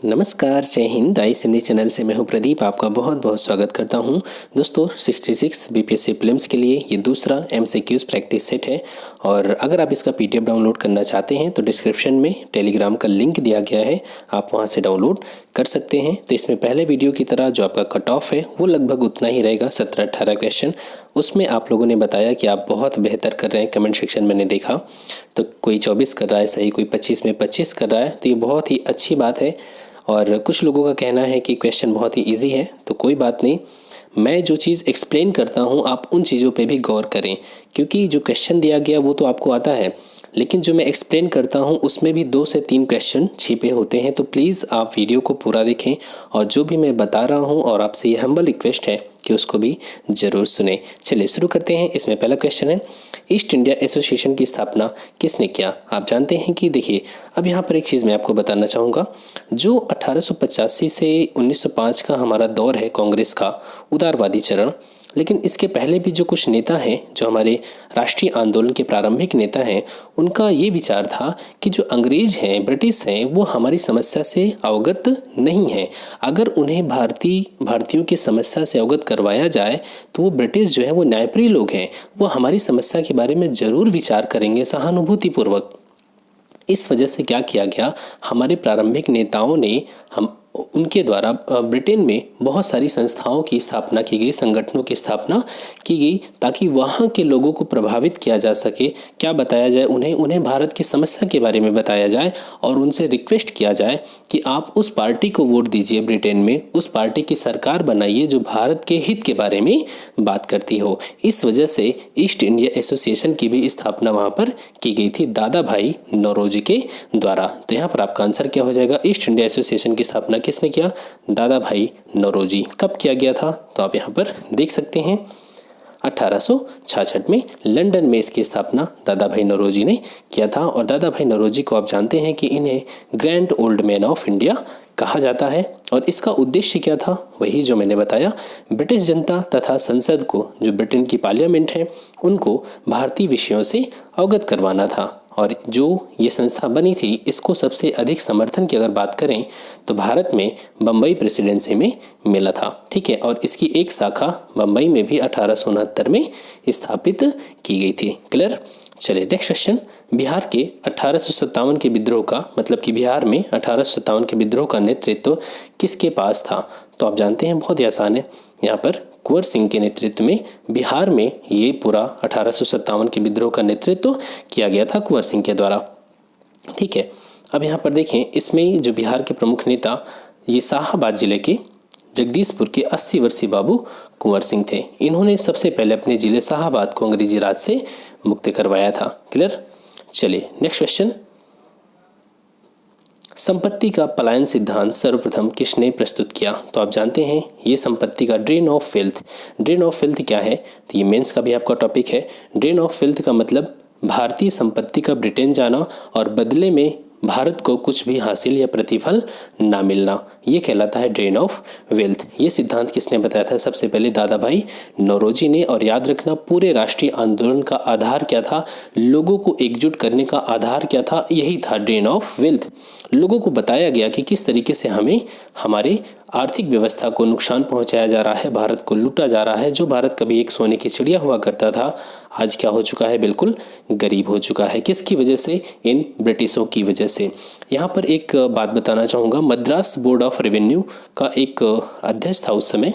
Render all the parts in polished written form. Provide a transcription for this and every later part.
नमस्कार, जय हिंद। आई हिंदी चैनल से मैं हूं प्रदीप, आपका बहुत बहुत स्वागत करता हूं। दोस्तों 66 बीपीएससी प्रीलिम्स के लिए ये दूसरा एमसीक्यूज प्रैक्टिस सेट है और अगर आप इसका पीडीएफ डाउनलोड करना चाहते हैं तो डिस्क्रिप्शन में टेलीग्राम का लिंक दिया गया है, आप वहां से डाउनलोड कर सकते हैं। तो इसमें पहले वीडियो की तरह जो आपका कट ऑफ है वो लगभग उतना ही रहेगा, 17-18 क्वेश्चन। उसमें आप लोगों ने बताया कि आप बहुत बेहतर कर रहे हैं, कमेंट सेक्शन मैंने देखा। तो कोई 24 कर रहा है सही, कोई 25 में 25 कर रहा है, तो ये बहुत ही अच्छी बात है। और कुछ लोगों का कहना है कि क्वेश्चन बहुत ही इजी है, तो कोई बात नहीं। मैं जो चीज़ एक्सप्लेन करता हूँ आप उन चीज़ों पे भी गौर करें, क्योंकि जो क्वेश्चन दिया गया वो तो आपको आता है, लेकिन जो मैं एक्सप्लेन करता हूँ उसमें भी 2 से 3 क्वेश्चन छिपे होते हैं। तो प्लीज़ आप वीडियो को पूरा देखें और जो भी मैं बता रहा हूँ और आपसे ये हम्बल रिक्वेस्ट है कि उसको भी ज़रूर सुने। चलिए शुरू करते हैं। इसमें पहला क्वेश्चन है, ईस्ट इंडिया एसोसिएशन की स्थापना किसने किया? आप जानते हैं कि देखिए, अब यहाँ पर एक चीज़ मैं आपको बताना चाहूँगा। जो 1885 से 1905 का हमारा दौर है कांग्रेस का, उदारवादी चरण, लेकिन इसके पहले भी जो कुछ नेता हैं, जो हमारे राष्ट्रीय आंदोलन के प्रारंभिक नेता हैं, उनका ये विचार था कि जो अंग्रेज हैं, ब्रिटिश हैं, वो हमारी समस्या से अवगत नहीं है। अगर उन्हें भारतीयों की समस्या से अवगत करवाया जाए तो वो ब्रिटिश जो है वो न्यायप्रिय लोग हैं, वो हमारी समस्या के बारे में ज़रूर विचार करेंगे सहानुभूतिपूर्वक। इस वजह से क्या किया गया, हमारे प्रारंभिक नेताओं ने उनके द्वारा ब्रिटेन में बहुत सारी संस्थाओं की स्थापना की गई, संगठनों की स्थापना की गई, ताकि वहाँ के लोगों को प्रभावित किया जा सके। क्या बताया जाए उन्हें भारत की समस्या के बारे में बताया जाए और उनसे रिक्वेस्ट किया जाए कि आप उस पार्टी को वोट दीजिए, ब्रिटेन में उस पार्टी की सरकार बनाइए जो भारत के हित के बारे में बात करती हो। इस वजह से ईस्ट इंडिया एसोसिएशन की भी स्थापना वहाँ पर की गई थी, दादा भाई नौरोजी के द्वारा। तो यहाँ पर आपका आंसर क्या हो जाएगा? ईस्ट इंडिया एसोसिएशन की स्थापना किसने किया? दादा भाई नौरोजी। कब किया गया था? तो आप यहाँ पर देख सकते हैं 1866 में लंदन में इसकी स्थापना दादा भाई नौरोजी ने किया था। और दादा भाई नौरोजी को आप जानते हैं कि इन्हें grand old man of India कहा जाता है। और इसका उद्देश्य क्या था? वही जो मैंने बताया, ब्रिटिश जनता तथा संसद को, जो ब्रिटेन की पार्लियामेंट है, उनको भारतीय विषयों से अवगत करवाना था। और जो ये संस्था बनी थी, इसको सबसे अधिक समर्थन की अगर बात करें तो भारत में बम्बई प्रेसिडेंसी में मिला था, ठीक है। और इसकी एक शाखा बम्बई में भी 1869 में स्थापित की गई थी। क्लियर? चलिए नेक्स्ट क्वेश्चन, बिहार के 1857 के विद्रोह का, मतलब कि बिहार में 1857 के विद्रोह का नेतृत्व किसके पास था? तो आप जानते हैं, बहुत ही आसान है। यहाँ पर कुंवर सिंह के नेतृत्व में बिहार में ये पूरा 1857 के विद्रोह का नेतृत्व किया गया था कुंवर सिंह के द्वारा, ठीक है। अब यहाँ पर देखें, इसमें जो बिहार के प्रमुख नेता, ये शाहाबाद जिले के जगदीशपुर के 80 वर्षीय बाबू कुंवर सिंह थे। इन्होंने सबसे पहले अपने जिले शाहाबाद को अंग्रेजी राज से मुक्त करवाया था। क्लियर? चलिए नेक्स्ट क्वेश्चन, संपत्ति का पलायन सिद्धांत सर्वप्रथम किसने प्रस्तुत किया? तो आप जानते हैं, ये संपत्ति का drain of wealth. Drain of wealth क्या है? तो ये मेंस का भी आपका टॉपिक है। ड्रेन ऑफ वेल्थ का मतलब भारतीय संपत्ति का ब्रिटेन जाना और बदले में भारत को कुछ भी हासिल या प्रतिफल ना मिलना, ये कहलाता है ड्रेन ऑफ वेल्थ। ये सिद्धांत किसने बताया था? सबसे पहले दादा भाई नौरोजी ने। और याद रखना, पूरे राष्ट्रीय आंदोलन का आधार क्या था? लोगों को एकजुट करने का आधार क्या था? यही था ड्रेन ऑफ वेल्थ। लोगों को बताया गया कि किस तरीके से हमें हमारे आर्थिक व्यवस्था को नुकसान पहुंचाया जा रहा है, भारत को लूटा जा रहा है। जो भारत कभी एक सोने की चिड़िया हुआ करता था, आज क्या हो चुका है? बिल्कुल गरीब हो चुका है। किसकी वजह से? इन ब्रिटिशों की वजह से। यहाँ पर एक बात बताना चाहूँगा, मद्रास बोर्ड ऑफ रेवेन्यू का एक अध्यक्ष था उस समय,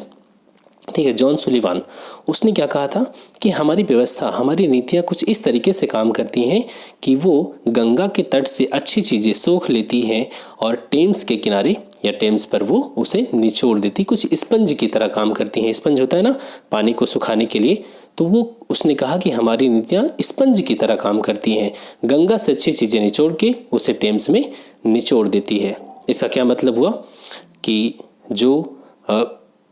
ठीक है, जॉन सुलिवान। उसने क्या कहा था कि हमारी व्यवस्था, हमारी नीतियाँ कुछ इस तरीके से काम करती हैं कि वो गंगा के तट से अच्छी चीज़ें सोख लेती हैं और टेम्स के किनारे या टेम्स पर वो उसे निचोड़ देती, कुछ स्पंज की तरह काम करती हैं। स्पंज होता है ना, पानी को सुखाने के लिए। तो वो उसने कहा कि हमारी नीतियाँ स्पंज की तरह काम करती हैं, गंगा से अच्छी चीज़ें निचोड़ के उसे टेम्स में निचोड़ देती है। इसका क्या मतलब हुआ कि जो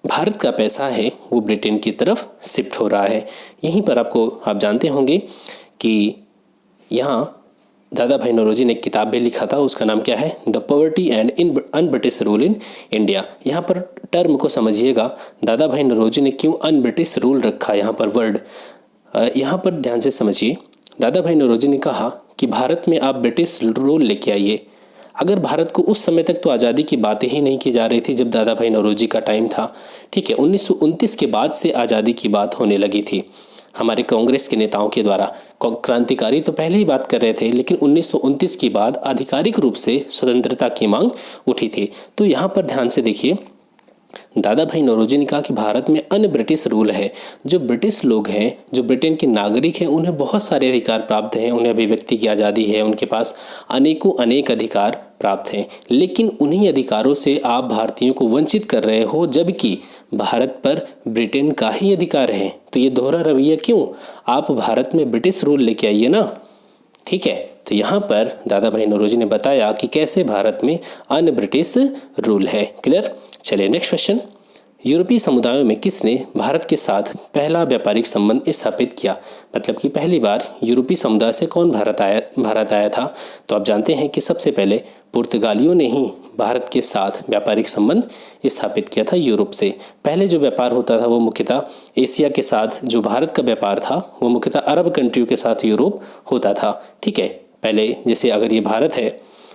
भारत का पैसा है वो ब्रिटेन की तरफ शिफ्ट हो रहा है। यहीं पर आप जानते होंगे कि यहाँ दादा भाई नौरोजी ने एक किताब भी लिखा था, उसका नाम क्या है? The poverty and un British rule in India. यहाँ पर टर्म को समझिएगा, दादा भाई नौरोजी ने क्यों अन ब्रिटिश रूल रखा यहाँ पर वर्ड, यहाँ पर ध्यान से समझिए। दादा भाई नौरोजी ने कहा कि भारत में आप ब्रिटिश रूल लेके आइए, अगर भारत को उस समय तक तो आज़ादी की बातें ही नहीं की जा रही थी जब दादा भाई नौरोजी का टाइम था, ठीक है। 1929 के बाद से आज़ादी की बात होने लगी थी हमारे कांग्रेस के नेताओं के द्वारा। क्रांतिकारी तो पहले ही बात कर रहे थे, लेकिन 1929 के बाद आधिकारिक रूप से स्वतंत्रता की मांग उठी थी। तो यहाँ पर ध्यान से देखिए, दादा भाई नौरोजी ने कहा कि भारत में अन्य ब्रिटिश रूल है। जो ब्रिटिश लोग हैं, जो ब्रिटेन के नागरिक हैं, उन्हें बहुत सारे अधिकार प्राप्त हैं, उन्हें अभिव्यक्ति की आज़ादी है, उनके पास अनेक अधिकार प्राप्त हैं, लेकिन उन्हीं अधिकारों से आप भारतीयों को वंचित कर रहे हो, जबकि भारत पर ब्रिटेन का ही अधिकार है। तो ये दोहरा रवैया क्यों? आप भारत में ब्रिटिश रूल लेके आइए ना, ठीक है। तो यहाँ पर दादा भाई नौरोजी ने बताया कि कैसे भारत में अन्य ब्रिटिश रूल है। क्लियर? चलिए नेक्स्ट क्वेश्चन। यूरोपीय समुदायों में किसने भारत के साथ पहला व्यापारिक संबंध स्थापित किया? मतलब कि पहली बार यूरोपीय समुदाय से कौन भारत आया था? तो आप जानते हैं कि सबसे पहले पुर्तगालियों ने ही भारत के साथ व्यापारिक संबंध स्थापित किया था यूरोप से। पहले जो व्यापार होता था वो मुख्यतः एशिया के साथ, जो भारत का व्यापार था वो मुख्यतः अरब कंट्रियों के साथ यूरोप होता था, ठीक है। पहले जैसे अगर ये भारत है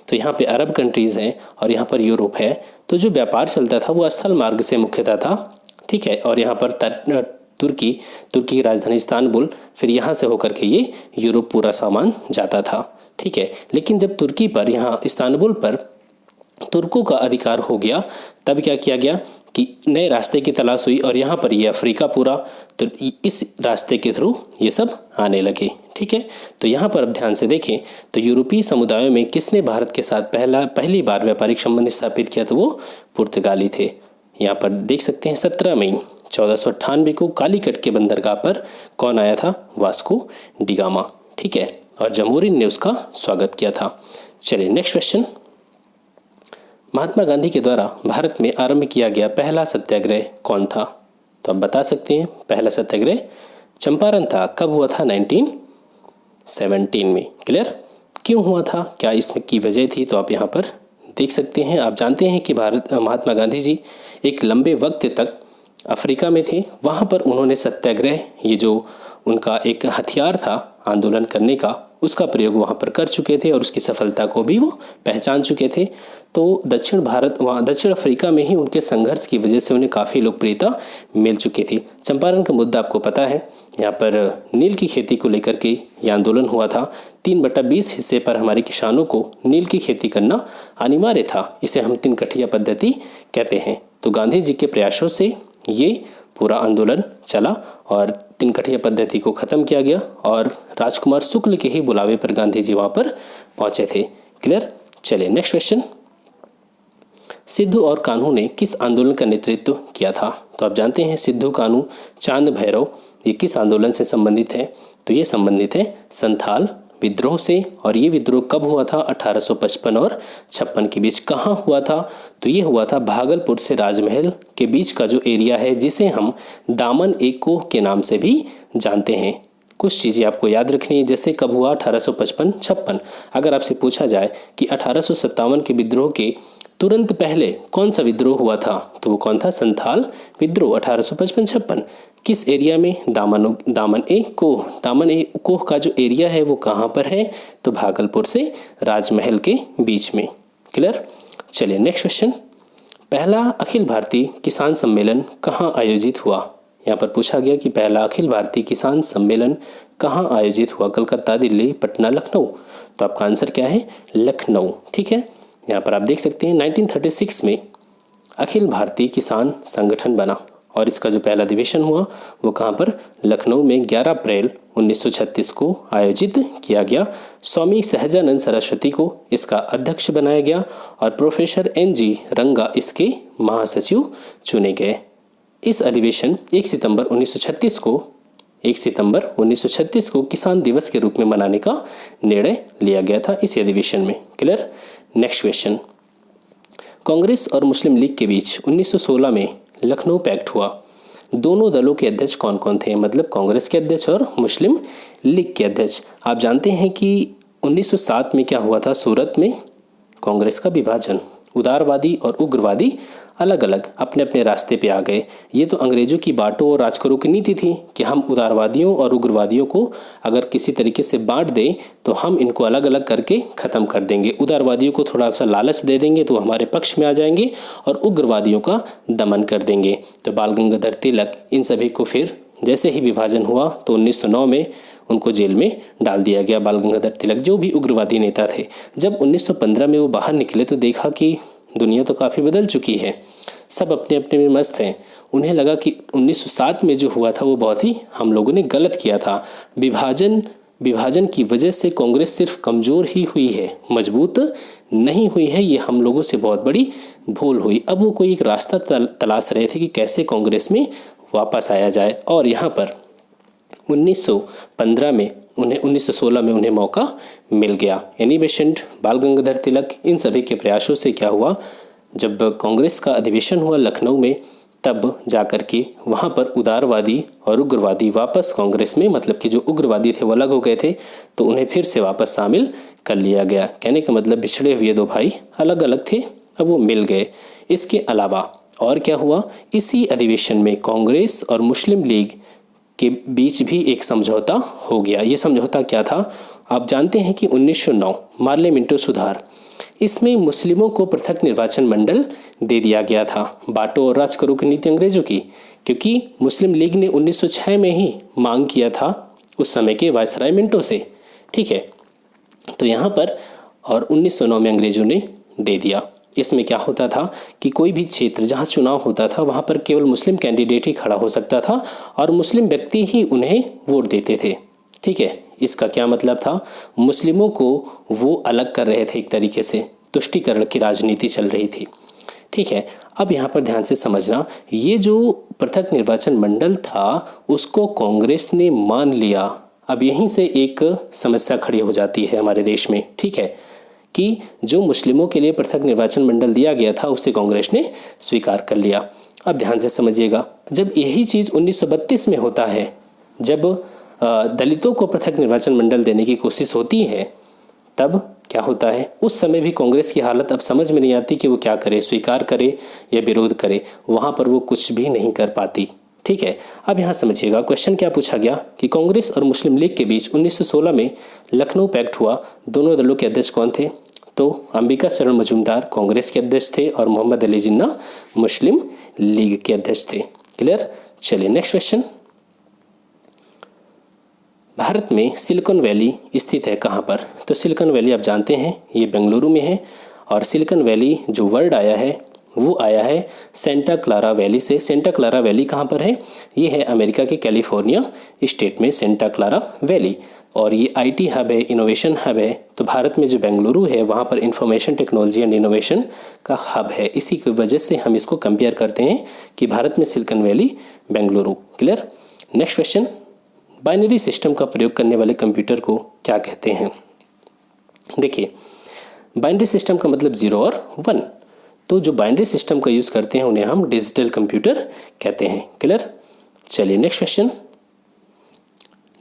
तो यहाँ पे अरब कंट्रीज़ हैं और यहाँ पर यूरोप है, तो जो व्यापार चलता था वो स्थल मार्ग से मुख्यतः था, ठीक है। और यहाँ पर तुर्की की राजधानी इस्तांबुल, फिर यहाँ से होकर के ये यूरोप पूरा सामान जाता था, ठीक है। लेकिन जब तुर्की पर, यहाँ इस्तांबुल पर तुर्कों का अधिकार हो गया, तब क्या किया गया कि नए रास्ते की तलाश हुई और यहाँ पर ये अफ्रीका पूरा, तो इस रास्ते के थ्रू ये सब आने लगे, ठीक है। तो यहाँ पर अब ध्यान से देखें तो यूरोपीय समुदायों में किसने भारत के साथ पहली बार व्यापारिक संबंध स्थापित किया? तो वो पुर्तगाली थे। यहाँ पर देख सकते हैं 17 मई 1498 को कालीकट के बंदरगाह पर कौन आया था? वास्को डी गामा, ठीक है। और जमहूरियत ने उसका स्वागत किया था। चलिए नेक्स्ट क्वेश्चन। महात्मा गांधी के द्वारा भारत में आरंभ किया गया पहला सत्याग्रह कौन था? तो आप बता सकते हैं पहला सत्याग्रह चंपारण था। कब हुआ था? 1917 में। क्लियर? क्यों हुआ था, क्या इसमें की वजह थी? तो आप यहाँ पर देख सकते हैं। आप जानते हैं कि महात्मा गांधी जी एक लंबे वक्त तक अफ्रीका में थे। वहाँ पर उन्होंने सत्याग्रह, ये जो उनका एक हथियार था आंदोलन करने का, उसका प्रयोग वहाँ पर कर चुके थे और उसकी सफलता को भी वो पहचान चुके थे। तो दक्षिण अफ्रीका में ही उनके संघर्ष की वजह से उन्हें काफ़ी लोकप्रियता मिल चुकी थी। चंपारण का मुद्दा आपको पता है, यहाँ पर नील की खेती को लेकर के ये आंदोलन हुआ था। 3/20 हिस्से पर हमारे किसानों को नील की खेती करना अनिवार्य था। इसे हम 3 कठिया पद्धति कहते हैं। तो गांधी जी के प्रयासों से ये पूरा आंदोलन चला और 3 कठिया पद्धति को ख़त्म किया गया और राजकुमार शुक्ल के ही बुलावे पर गांधी जी वहाँ पर पहुँचे थे। क्लियर? चलिए नेक्स्ट क्वेश्चन। सिद्धू और कान्हू ने किस आंदोलन का नेतृत्व किया था? तो आप जानते हैं सिद्धू कान्हू चांद भैरव, ये किस आंदोलन से संबंधित है? तो ये संबंधित है संथाल विद्रोह से। और ये विद्रोह कब हुआ था? 1855 और 56 के बीच। कहाँ हुआ था? तो ये हुआ था भागलपुर से राजमहल के बीच का जो एरिया है, जिसे हम दामन ए कोह के नाम से भी जानते हैं। कुछ चीज़ें आपको याद रखनी है, जैसे कब हुआ? 1855-56। अगर आपसे पूछा जाए कि 1857 के विद्रोह के तुरंत पहले कौन सा विद्रोह हुआ था, तो वो कौन था? संथाल विद्रोह 1855-56। किस एरिया में? दामन ए कोह का जो एरिया है वो कहाँ पर है? तो भागलपुर से राजमहल के बीच में। क्लियर? चलिए नेक्स्ट क्वेश्चन। पहला अखिल भारतीय किसान सम्मेलन कहाँ आयोजित हुआ? यहाँ पर पूछा गया कि पहला अखिल भारतीय किसान सम्मेलन कहाँ आयोजित हुआ? कलकत्ता, दिल्ली, पटना, लखनऊ। तो आपका आंसर क्या है? लखनऊ, ठीक है। यहाँ पर आप देख सकते हैं 1936 में अखिल भारतीय किसान संगठन बना और इसका जो पहला अधिवेशन हुआ वो कहाँ पर? लखनऊ में 11 अप्रैल 1936 को आयोजित किया गया। स्वामी सहजानंद सरस्वती को इसका अध्यक्ष बनाया गया और प्रोफेसर NG रंगा इसके महासचिव चुने गए। इस अधिवेशन 1 सितंबर 1936 को किसान दिवस के रूप में मनाने का निर्णय लिया गया था इस अधिवेशन में। क्लियर? Next question. कांग्रेस और मुस्लिम लीग के बीच 1916 में लखनऊ पैक्ट हुआ। दोनों दलों के अध्यक्ष कौन कौन थे? मतलब कांग्रेस के अध्यक्ष और मुस्लिम लीग के अध्यक्ष। आप जानते हैं कि 1907 में क्या हुआ था? सूरत में कांग्रेस का विभाजन, उदारवादी और उग्रवादी अलग अलग अपने अपने रास्ते पे आ गए। ये तो अंग्रेज़ों की बांटो और राज करो की नीति थी कि हम उदारवादियों और उग्रवादियों को अगर किसी तरीके से बांट दें तो हम इनको अलग अलग करके ख़त्म कर देंगे। उदारवादियों को थोड़ा सा लालच दे देंगे तो हमारे पक्ष में आ जाएंगे और उग्रवादियों का दमन कर देंगे। तो बाल गंगाधर तिलक इन सभी को फिर जैसे ही विभाजन हुआ तो 1909 में उनको जेल में डाल दिया गया। बाल गंगाधर तिलक जो भी उग्रवादी नेता थे, जब 1915 में वो बाहर निकले तो देखा कि दुनिया तो काफ़ी बदल चुकी है, सब अपने अपने में मस्त हैं। उन्हें लगा कि 1907 में जो हुआ था वो बहुत ही हम लोगों ने गलत किया था। विभाजन की वजह से कांग्रेस सिर्फ कमज़ोर ही हुई है, मजबूत नहीं हुई है। ये हम लोगों से बहुत बड़ी भूल हुई। अब वो कोई एक रास्ता तलाश रहे थे कि कैसे कांग्रेस में वापस आया जाए और यहाँ पर 1915 में उन्हें 1916 में उन्हें मौका मिल गया। एनी बेसेंट, बाल गंगाधर तिलक, इन सभी के प्रयासों से क्या हुआ, जब कांग्रेस का अधिवेशन हुआ लखनऊ में तब जाकर के वहाँ पर उदारवादी और उग्रवादी वापस कांग्रेस में, मतलब कि जो उग्रवादी थे वो अलग हो गए थे तो उन्हें फिर से वापस शामिल कर लिया गया। कहने का मतलब बिछड़े हुए दो भाई अलग अलग थे, अब वो मिल गए। इसके अलावा और क्या हुआ, इसी अधिवेशन में कांग्रेस और मुस्लिम लीग के बीच भी एक समझौता हो गया। ये समझौता क्या था, आप जानते हैं कि 1909 मार्ले मिंटो सुधार, इसमें मुस्लिमों को पृथक निर्वाचन मंडल दे दिया गया था। बांटो और राज करो की नीति अंग्रेजों की, क्योंकि मुस्लिम लीग ने 1906 में ही मांग किया था उस समय के वायसराय मिंटो से, ठीक है। तो यहाँ पर और 1909 में अंग्रेजों ने दे दिया। इसमें क्या होता था कि कोई भी क्षेत्र जहाँ चुनाव होता था वहाँ पर केवल मुस्लिम कैंडिडेट ही खड़ा हो सकता था और मुस्लिम व्यक्ति ही उन्हें वोट देते थे, ठीक है। इसका क्या मतलब था, मुस्लिमों को वो अलग कर रहे थे, एक तरीके से तुष्टीकरण की राजनीति चल रही थी, ठीक है। अब यहाँ पर ध्यान से समझना, ये जो पृथक निर्वाचन मंडल था उसको कांग्रेस ने मान लिया। अब यहीं से एक समस्या खड़ी हो जाती है हमारे देश में, ठीक है, कि जो मुस्लिमों के लिए पृथक निर्वाचन मंडल दिया गया था उसे कांग्रेस ने स्वीकार कर लिया। अब ध्यान से समझिएगा, जब यही चीज़ 1932 में होता है, जब दलितों को पृथक निर्वाचन मंडल देने की कोशिश होती है, तब क्या होता है, उस समय भी कांग्रेस की हालत अब समझ में नहीं आती कि वो क्या करे, स्वीकार करे या विरोध करे। वहाँ पर वो कुछ भी नहीं कर पाती, ठीक है। अब यहाँ समझिएगा, क्वेश्चन क्या पूछा गया कि कांग्रेस और मुस्लिम लीग के बीच 1916 में लखनऊ पैक्ट हुआ। दोनों दलों के अध्यक्ष कौन थे, तो अंबिका चरण मजूमदार कांग्रेस के अध्यक्ष थे और मोहम्मद अली जिन्ना मुस्लिम लीग के अध्यक्ष थे। क्लियर। चलिए नेक्स्ट क्वेश्चन, भारत में सिलिकॉन वैली स्थित है कहाँ पर, तो सिलिकॉन वैली आप जानते हैं ये बेंगलुरु में है और सिलिकॉन वैली जो वर्ड आया है वो आया है सेंटा क्लारा वैली से। सेंटा क्लारा वैली कहाँ पर है, ये है अमेरिका के कैलिफोर्निया स्टेट में सेंटा क्लारा वैली, और ये आईटी हब है, इनोवेशन हब है। तो भारत में जो बेंगलुरु है वहाँ पर इंफॉर्मेशन टेक्नोलॉजी एंड इनोवेशन का हब है। इसी की वजह से हम इसको कंपेयर करते हैं कि भारत में silicon valley Bengaluru. Clear. Next question, binary system का प्रयोग करने वाले कंप्यूटर को क्या कहते हैं। देखिए, बाइनरी सिस्टम का मतलब 0 और 1, तो जो बाइनरी सिस्टम का यूज़ करते हैं उन्हें हम डिजिटल कंप्यूटर कहते हैं। क्लियर। चलिए नेक्स्ट क्वेश्चन,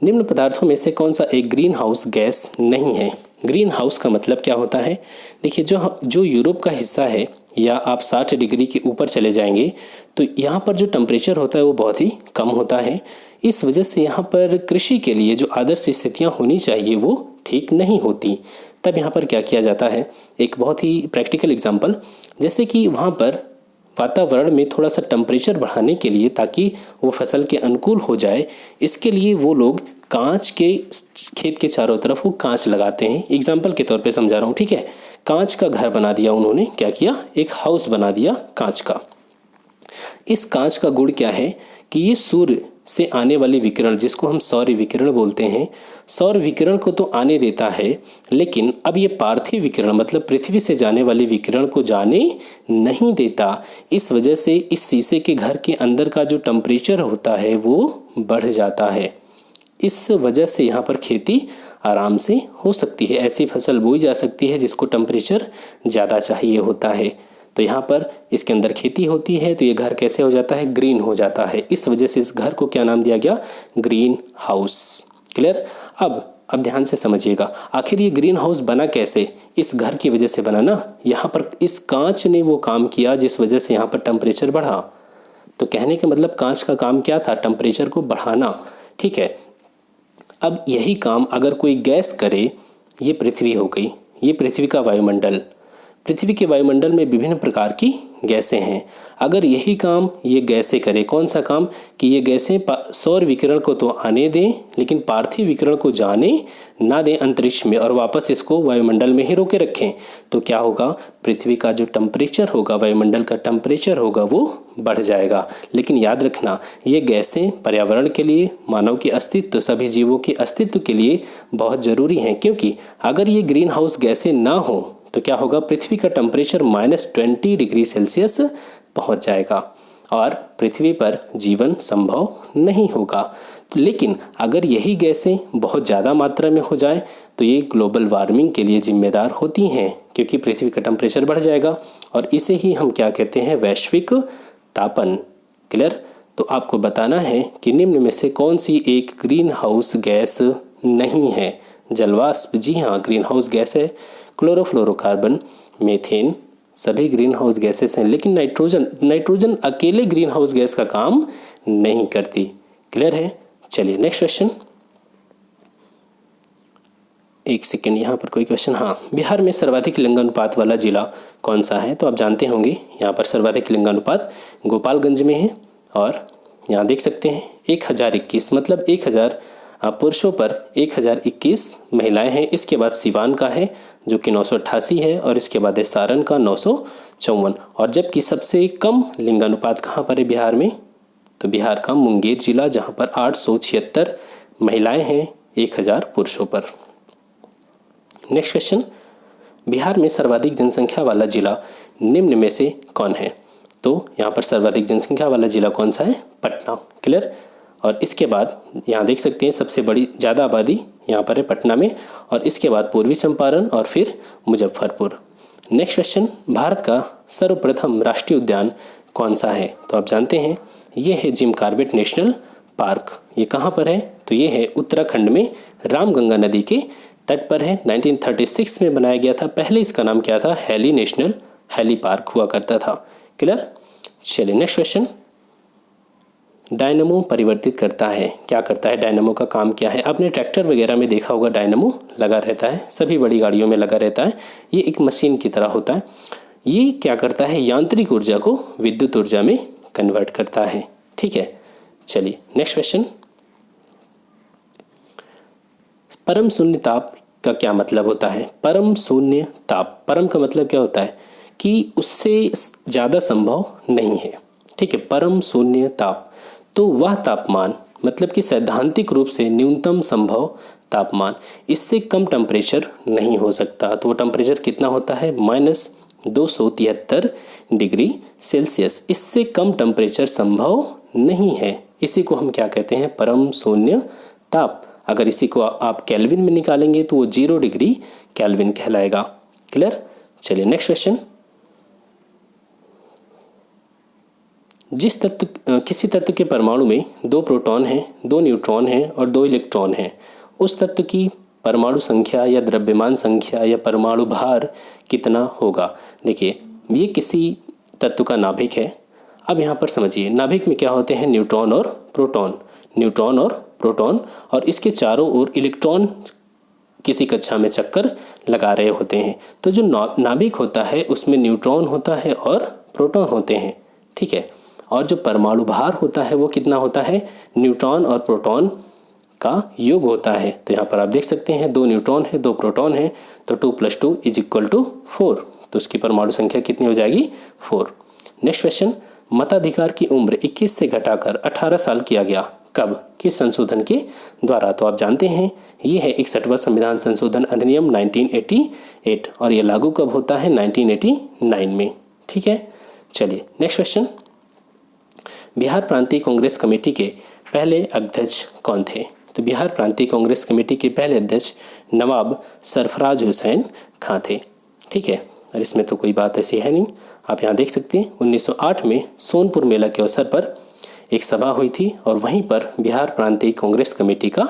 निम्न पदार्थों में से कौन सा एक ग्रीन हाउस गैस नहीं है। ग्रीन हाउस का मतलब क्या होता है, देखिए जो यूरोप का हिस्सा है या आप 60 डिग्री के ऊपर चले जाएंगे तो यहाँ पर जो टेम्परेचर होता है वो बहुत ही कम होता है। इस वजह से यहाँ पर कृषि के लिए जो आदर्श स्थितियाँ होनी चाहिए वो ठीक नहीं होती। तब यहाँ पर क्या किया जाता है, एक बहुत ही प्रैक्टिकल एग्जांपल, जैसे कि वहाँ पर वातावरण में थोड़ा सा टेम्परेचर बढ़ाने के लिए ताकि वो फसल के अनुकूल हो जाए, इसके लिए वो लोग कांच के खेत के चारों तरफ वो कांच लगाते हैं। एग्जाम्पल के तौर पे समझा रहा हूँ, ठीक है। कांच का घर बना दिया उन्होंने, क्या किया, एक हाउस बना दिया कांच का। इस कांच का गुण क्या है कि ये सूर्य से आने वाली विकिरण, जिसको हम सौर विकिरण बोलते हैं, सौर विकिरण को तो आने देता है, लेकिन अब ये पार्थिव विकिरण मतलब पृथ्वी से जाने वाली विकिरण को जाने नहीं देता। इस वजह से इस शीशे के घर के अंदर का जो टेम्परेचर होता है वो बढ़ जाता है। इस वजह से यहाँ पर खेती आराम से हो सकती है, ऐसी फसल बोई जा सकती है जिसको टेम्परेचर ज़्यादा चाहिए होता है। तो यहाँ पर इसके अंदर खेती होती है, तो ये घर कैसे हो जाता है, ग्रीन हो जाता है। इस वजह से इस घर को क्या नाम दिया गया, ग्रीन हाउस। क्लियर। अब अब ध्यान से समझिएगा, आखिर ये ग्रीन हाउस बना कैसे? इस घर की वजह से बना ना। यहाँ पर इस कांच ने वो काम किया जिस वजह से यहाँ पर टेम्परेचर बढ़ा। तो कहने का मतलब कांच का काम क्या था? टेम्परेचर को बढ़ाना। ठीक है, अब यही काम अगर कोई गैस करे, ये पृथ्वी हो गई, ये पृथ्वी का वायुमंडल। पृथ्वी के वायुमंडल में विभिन्न प्रकार की गैसें हैं। अगर यही काम ये गैसें करे, कौन सा काम? कि ये गैसें सौर विकिरण को तो आने दें, लेकिन पार्थिव विकिरण को जाने ना दें अंतरिक्ष में, और वापस इसको वायुमंडल में ही रोके रखें। तो क्या होगा? पृथ्वी का जो टेम्परेचर होगा, वायुमंडल का टेम्परेचर होगा, वो बढ़ जाएगा। लेकिन याद रखना, ये गैसें पर्यावरण के लिए, मानव के अस्तित्व, सभी जीवों के अस्तित्व के लिए बहुत ज़रूरी हैं। क्योंकि अगर ये ग्रीन हाउस गैसें ना हो तो क्या होगा? पृथ्वी का टेम्परेचर -20 डिग्री सेल्सियस पहुंच जाएगा और पृथ्वी पर जीवन संभव नहीं होगा। तो लेकिन अगर यही गैसें बहुत ज़्यादा मात्रा में हो जाए तो ये ग्लोबल वार्मिंग के लिए जिम्मेदार होती हैं, क्योंकि पृथ्वी का टेम्परेचर बढ़ जाएगा और इसे ही हम क्या कहते हैं? वैश्विक तापन। क्लियर? तो आपको बताना है कि निम्न में से कौन सी एक ग्रीन हाउस गैस नहीं है? जलवाष्प, जी हाँ, ग्रीन हाउस गैस है। क्लोरोफ्लोरोकार्बन, मीथेन, सभी ग्रीन हाउस गैसेस हैं। लेकिन नाइट्रोजन अकेले ग्रीन हाउस गैस का काम नहीं करती। क्लियर है? चलिए नेक्स्ट क्वेश्चन। एक सेकेंड, यहाँ पर कोई क्वेश्चन, हाँ, बिहार में सर्वाधिक लिंगानुपात वाला जिला कौन सा है? तो आप जानते होंगे यहाँ पर सर्वाधिक लिंगानुपात गोपालगंज में है। और यहाँ देख सकते हैं 1021, मतलब 1000 पुरुषों पर 1021 महिलाएं हैं। इसके बाद सिवान का है जो कि 988 है, और इसके बाद है सारण का 954। और जबकि सबसे कम लिंगानुपात कहाँ पर है बिहार में? तो बिहार का मुंगेर जिला, जहाँ पर 876 महिलाएं हैं 1000 पुरुषों पर। नेक्स्ट क्वेश्चन, बिहार में सर्वाधिक जनसंख्या वाला जिला निम्न में से कौन है? तो यहाँ पर सर्वाधिक जनसंख्या वाला जिला कौन सा है? पटना। क्लियर? और इसके बाद यहाँ देख सकते हैं सबसे बड़ी ज़्यादा आबादी यहाँ पर है पटना में, और इसके बाद पूर्वी चंपारण और फिर मुजफ्फरपुर। नेक्स्ट क्वेश्चन, भारत का सर्वप्रथम राष्ट्रीय उद्यान कौन सा है? तो आप जानते हैं ये है जिम कॉर्बेट नेशनल पार्क। ये कहाँ पर है? तो ये है उत्तराखंड में, रामगंगा नदी के तट पर है। 1936 में बनाया गया था। पहले इसका नाम क्या था? हेली पार्क हुआ करता था। क्लियर? चलिए नेक्स्ट क्वेश्चन, डायनमो परिवर्तित करता है, क्या करता है? डायनमो का काम क्या है? आपने ट्रैक्टर वगैरह में देखा होगा डायनमो लगा रहता है, सभी बड़ी गाड़ियों में लगा रहता है। ये एक मशीन की तरह होता है। ये क्या करता है? यांत्रिक ऊर्जा को विद्युत ऊर्जा में कन्वर्ट करता है। ठीक है, चलिए नेक्स्ट क्वेश्चन, परम शून्य ताप का क्या मतलब होता है? परम शून्य ताप, परम का मतलब क्या होता है? कि उससे ज़्यादा संभव नहीं है। ठीक है, परम शून्य ताप, तो वह तापमान, मतलब कि सैद्धांतिक रूप से न्यूनतम संभव तापमान, इससे कम टेम्परेचर नहीं हो सकता। तो वो टेम्परेचर कितना होता है? -273 डिग्री सेल्सियस। इससे कम टेम्परेचर संभव नहीं है। इसी को हम क्या कहते हैं? परम शून्य ताप। अगर इसी को आप केल्विन में निकालेंगे तो वो 0 डिग्री केल्विन कहलाएगा। क्लियर? चलिए नेक्स्ट क्वेश्चन, किसी तत्व के परमाणु में 2 प्रोटॉन हैं, 2 न्यूट्रॉन हैं और 2 इलेक्ट्रॉन हैं, उस तत्व की परमाणु संख्या या द्रव्यमान संख्या या परमाणु भार कितना होगा? देखिए, ये किसी तत्व का नाभिक है। अब यहाँ पर समझिए, नाभिक में क्या होते हैं? न्यूट्रॉन और प्रोटॉन, और इसके चारों ओर इलेक्ट्रॉन किसी कक्षा में चक्कर लगा रहे होते हैं। तो जो नाभिक होता है उसमें न्यूट्रॉन होता है और प्रोटॉन होते हैं। ठीक है, और जो परमाणु भार होता है वो कितना होता है? न्यूट्रॉन और प्रोटॉन का योग होता है। तो यहाँ पर आप देख सकते हैं 2 न्यूट्रॉन है, 2 प्रोटॉन है, तो 2 + 2 = 4। तो उसकी परमाणु संख्या कितनी हो जाएगी? 4। नेक्स्ट क्वेश्चन, मताधिकार की उम्र 21 से घटाकर 18 साल किया गया, कब, किस संशोधन के द्वारा? तो आप जानते हैं ये है 61वां संविधान संशोधन अधिनियम 1988, और ये लागू कब होता है? 1989 में। ठीक है, चलिए नेक्स्ट क्वेश्चन, बिहार प्रांतीय कांग्रेस कमेटी के पहले अध्यक्ष कौन थे? तो बिहार प्रांतीय कांग्रेस कमेटी के पहले अध्यक्ष नवाब सरफराज हुसैन खां थे। ठीक है, और इसमें तो कोई बात ऐसी है नहीं। आप यहाँ देख सकते हैं 1908 में सोनपुर मेला के अवसर पर एक सभा हुई थी और वहीं पर बिहार प्रांतीय कांग्रेस कमेटी का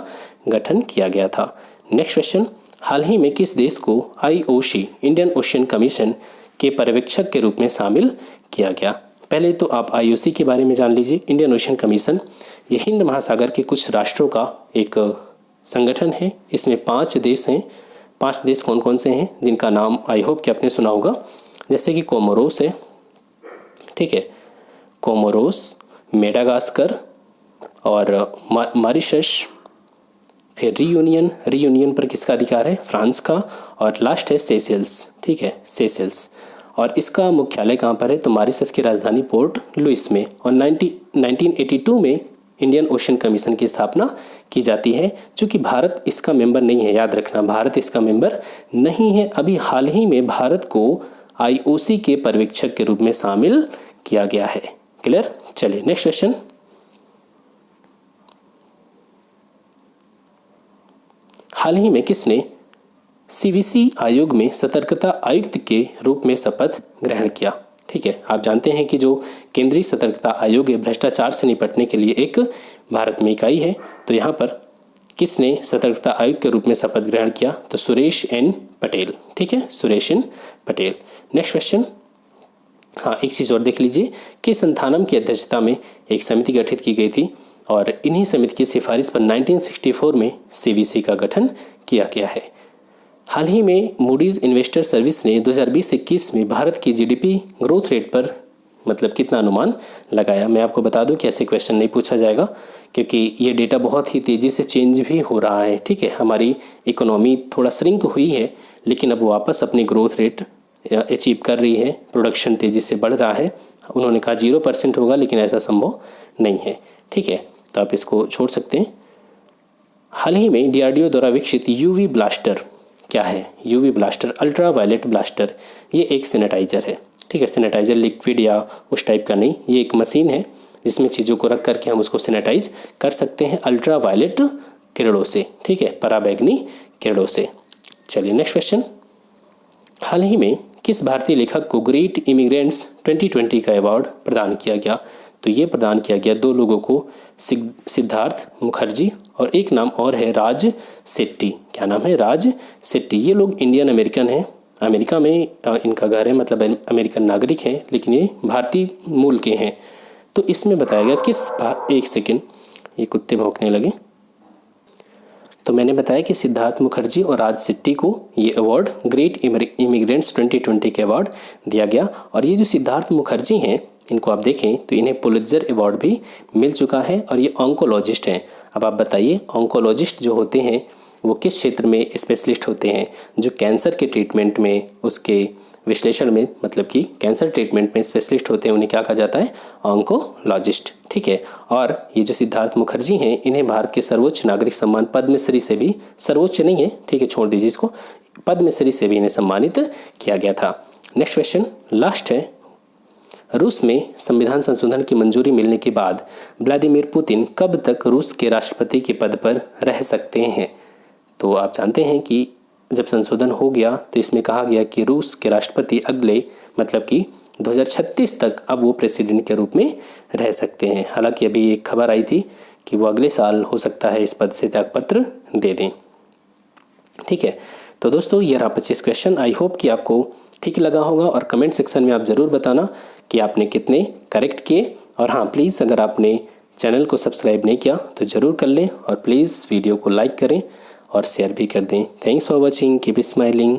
गठन किया गया था। नेक्स्ट क्वेश्चन, हाल ही में किस देश को IOC इंडियन ओशियन कमीशन के पर्यवेक्षक के रूप में शामिल किया गया? पहले तो आप IOC के बारे में जान लीजिए। इंडियन ओशियन कमीशन ये हिंद महासागर के कुछ राष्ट्रों का एक संगठन है। इसमें 5 देश हैं। 5 देश कौन कौन से हैं जिनका नाम आई होप कि आपने सुना होगा, जैसे कि कोमोरोस है, ठीक है, कोमोरोस, मेडागास्कर और मॉरिशस। फिर रीयूनियन पर किसका अधिकार है? फ्रांस का। और लास्ट है सेशेल्स, ठीक है, सेशेल्स। और इसका मुख्यालय कहाँ पर है? तो मॉरिशस की राजधानी पोर्ट लुइस में। और 1982 में इंडियन ओशियन कमीशन की स्थापना की जाती है। चूँकि भारत इसका मेंबर नहीं है, याद रखना, भारत इसका मेंबर नहीं है। अभी हाल ही में भारत को IOC के पर्यवेक्षक के रूप में शामिल किया गया है। क्लियर? चलिए नेक्स्ट क्वेश्चन, हाल ही में किसने CVC आयोग में सतर्कता आयुक्त के रूप में शपथ ग्रहण किया? ठीक है, आप जानते हैं कि जो केंद्रीय सतर्कता आयोग है भ्रष्टाचार से निपटने के लिए एक भारत में इकाई है। तो यहाँ पर किसने सतर्कता आयुक्त के रूप में शपथ ग्रहण किया? तो सुरेश एन पटेल, ठीक है, Suresh N Patel. Next question, हाँ एक चीज़ और देख लीजिए कि संथानम की अध्यक्षता में एक समिति गठित की गई थी और इन्हीं समिति की सिफारिश पर 1964 में CVC का गठन किया गया है। हाल ही में मूडीज इन्वेस्टर सर्विस ने 2020-21 में भारत की GDP ग्रोथ रेट पर मतलब कितना अनुमान लगाया? मैं आपको बता दूं कि ऐसे क्वेश्चन नहीं पूछा जाएगा क्योंकि ये डेटा बहुत ही तेज़ी से चेंज भी हो रहा है, ठीक है। हमारी इकोनॉमी थोड़ा श्रिंक हुई है लेकिन अब वापस अपनी ग्रोथ रेट अचीव कर रही है, प्रोडक्शन तेज़ी से बढ़ रहा है। उन्होंने कहा 0% होगा लेकिन ऐसा संभव नहीं है, ठीक है, तो आप इसको छोड़ सकते हैं। हाल ही में DRDO द्वारा विकसित UV ब्लास्टर क्या है? UV blaster, ultra violet blaster, ये एक सैनिटाइज़र है, ठीक है। सैनिटाइज़र लिक्विड या उस टाइप का नहीं, ये एक मशीन है जिसमें चीज़ों को रख करके हम उसको सैनिटाइज कर सकते हैं अल्ट्रा वायलेट किरणों से, ठीक है, पराबैंगनी किरणों से। चलिए नेक्स्ट क्वेश्चन, हाल ही में किस भारतीय लेखक को ग्रेट इमिग्रेंट्स 2020 का अवार्ड प्रदान किया गया? तो ये प्रदान किया गया 2 लोगों को, सिद्धार्थ मुखर्जी और एक नाम और है राज सेट्टी। क्या नाम है? राज सेट्टी। ये लोग इंडियन अमेरिकन हैं, अमेरिका में इनका घर है, मतलब अमेरिकन नागरिक हैं लेकिन ये भारतीय मूल के हैं। तो इसमें बताया गया एक सेकेंड, ये कुत्ते भौंकने लगे। तो मैंने बताया कि सिद्धार्थ मुखर्जी और राज सेट्टी को ये अवार्ड ग्रेट इमिग्रेंट्स 2020 के अवार्ड दिया गया। और ये जो सिद्धार्थ मुखर्जी हैं इनको आप देखें तो इन्हें पुलित्जर अवार्ड भी मिल चुका है और ये ऑन्कोलॉजिस्ट हैं। अब आप बताइए ऑन्कोलॉजिस्ट जो होते हैं वो किस क्षेत्र में स्पेशलिस्ट होते हैं? जो कैंसर के ट्रीटमेंट में, उसके विश्लेषण में, मतलब कि कैंसर ट्रीटमेंट में स्पेशलिस्ट होते हैं, उन्हें क्या कहा जाता है? ऑन्कोलॉजिस्ट, ठीक है। और ये जो सिद्धार्थ मुखर्जी हैं इन्हें भारत के सर्वोच्च नागरिक सम्मान पद्मश्री से भी, सर्वोच्च नहीं है, ठीक है, छोड़ दीजिए इसको, पद्मश्री से भी इन्हें सम्मानित किया गया था। नेक्स्ट क्वेश्चन लास्ट है, रूस में संविधान संशोधन की मंजूरी मिलने के बाद व्लादिमीर पुतिन कब तक रूस के राष्ट्रपति के पद पर रह सकते हैं? तो आप जानते हैं कि जब संशोधन हो गया तो इसमें कहा गया कि रूस के राष्ट्रपति अगले मतलब कि 2036 तक अब वो प्रेसिडेंट के रूप में रह सकते हैं। हालांकि अभी एक खबर आई थी कि वो अगले साल हो सकता है इस पद से त्यागपत्र दे दें, ठीक है। तो दोस्तों ये रहा 25 क्वेश्चन। आई होप कि आपको ठीक लगा होगा और कमेंट सेक्शन में आप ज़रूर बताना कि आपने कितने करेक्ट किए। और हाँ प्लीज़ अगर आपने चैनल को सब्सक्राइब नहीं किया तो ज़रूर कर लें और प्लीज़ वीडियो को लाइक करें और शेयर भी कर दें। Thanks for watching, keep smiling.